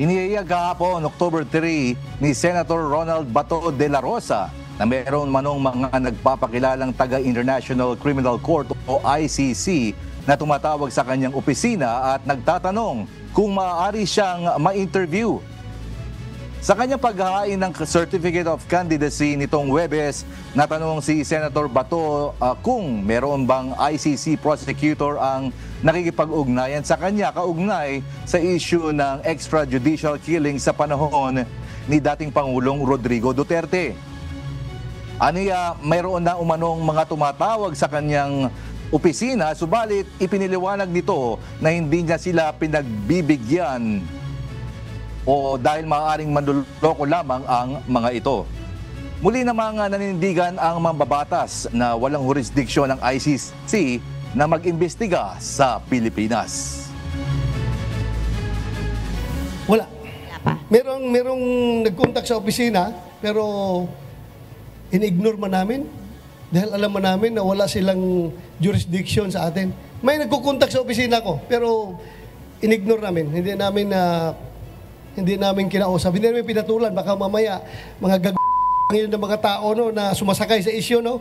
Iniyaya kahapon, October 3, ni Senator Ronald Bato de la Rosa na mayroon manong mga nagpapakilalang taga-International Criminal Court o ICC na tumatawag sa kanyang opisina at nagtatanong kung maaari siyang ma-interview. Sa kanyang paghahain ng Certificate of Candidacy nitong Huwebes, natanong si Senator Bato kung meron bang ICC prosecutor ang nakikipag-ugnayan sa kanya kaugnay sa issue ng extrajudicial killing sa panahon ni dating Pangulong Rodrigo Duterte. Aniya, mayroon na umanong mga tumatawag sa kanyang opisina, subalit ipiniliwanag nito na hindi niya sila pinagbibigyan o dahil maaaring manloloko lamang ang mga ito. Muli namang nanindigan ang mambabatas na walang jurisdiksyon ng ICC na mag-imbestiga sa Pilipinas. Wala. Merong nag-contact sa opisina, pero in-ignore man namin dahil alam man namin na wala silang jurisdiction sa atin. May nagko-contact sa opisina ko, pero in-ignore namin. Hindi namin kinausap, hindi namin pinatulan. Baka mamaya mga ng mga tao no, na sumasakay sa isyu, no?